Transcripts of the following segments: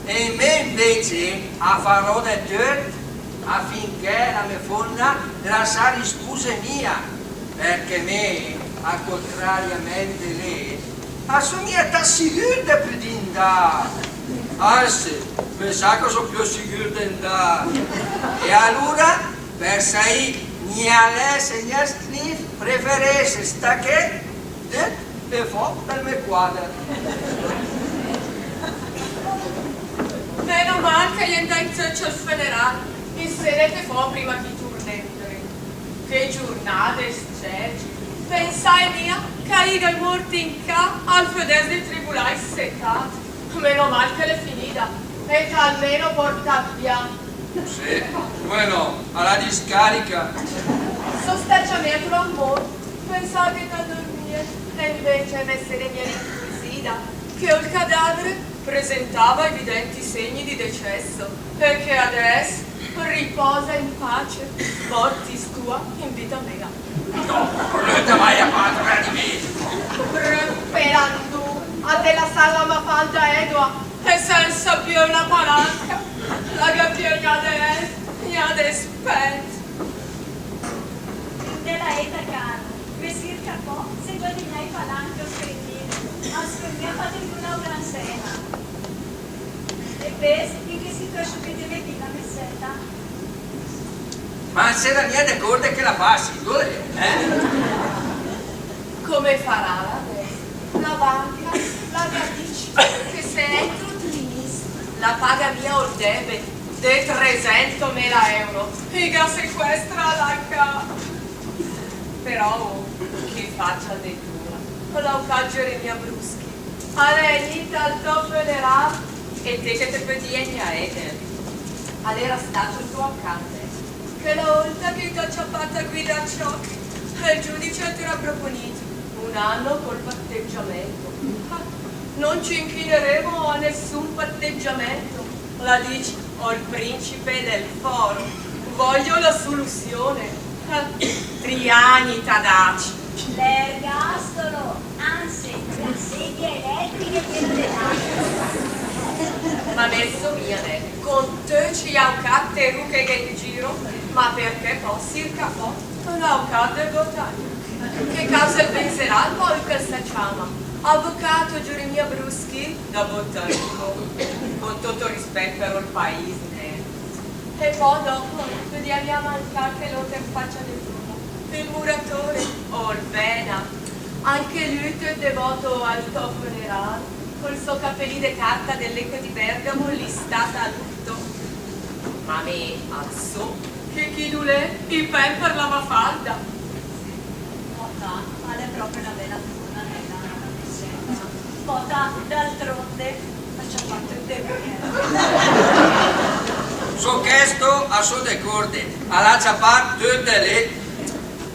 E me invece a farò del dirt affinché la mia fonna la sa rispose mia, perché me, a contrariamente lei, assomiglia a sicura per d'indà. Anzi, mi sa che sono più sicuro di andare. E allora, per sai, niale segna scrive, preferisce sta che e fa per me quadra. Meno mal che gli andai in al federale, in sede che fa prima di turnettere. Che giornate scerci. Pensai mia, che io morti in ca al fedele dei tribunali seccato. Meno mal che l'è finita, e che almeno porta via. Sì, bueno, alla discarica. Sostacciamento a morto, pensavo che da dormire, e invece essere mia incuriosita, che il cadavere presentava evidenti segni di decesso, e che adesso riposa in pace, mortis tua in vita mea. No, non ti vai a parlare di me. Sperando a della salama falda edua, e senza più una palanca, la gabbiega adesso mi ha despento. Della eta cara, vestir capò, se guadagnai palanche o scrivine, a scrivere di una gran sera. E ves, in che situazione che deve dire la messetta? Ma se la mia d'accordo che la passi, dove? Come farà la banca, la dice che se entro trinis la paga mia o il debito de 300.000 euro e che sequestra la casa. Però che faccia di tua, la ucaggiare mia bruschi, a lei dal tuo federale e te che te pedie a Eder. All'era stato il tuo accante, che la volta che ti ho ciappata qui da ciò, il giudice ti era proponito un anno col patteggiamento. Non ci inchineremo a nessun patteggiamento, la dice o il principe del foro. Voglio la soluzione. 3 anni tadaci. L'ergastolo, anzi, la sedia elettrica piena dell'acqua. Ma messo mia con te ci aucatte ruche che in giro, ma perché possi il capo? L'aucate bottaglia. Che causa penserà poi che si chiama? Avvocato Geremia Bruschi da Bottarico, con tutto rispetto per il paese. E poi dopo vediamo a mancare che lo te faccia di fuoco. Il muratore, Orbena, anche lui è devoto al tuo funerale, col suo capelli di carta dell'eco di Bergamo listata a lutto. Ma me, azzo, che chi dulè, il pen per la mafalda. Mota, ma è proprio una bella forma, Mota, d'altronde, facciamo fatto il tempo. So questo a suo decorde, alla ciappà tutte le...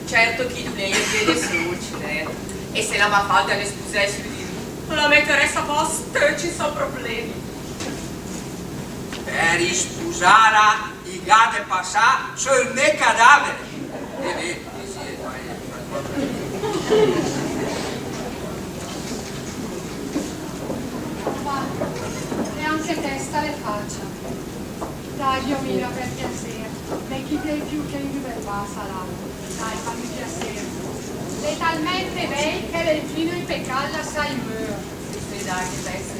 Certo chi dulè il piede succede, e se la mafalda ne scusesse di lui, la metteresse a posto e ci sono problemi. Per sposare i gatti passare sul mio cadavere. E anche testa le faccia. Dai, io mira per piacere. Ne chi dei più che in va sarà. Dai, fammi piacere. È talmente lei che le fino in peccalla sai mio. Sì, dai, che testa.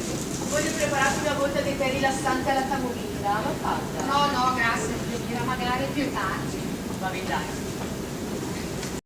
Voglio prepararti una volta di tè rilassante alla camomilla, ma fatta. No, no, grazie, mira, magari più tardi. Va bene, dai.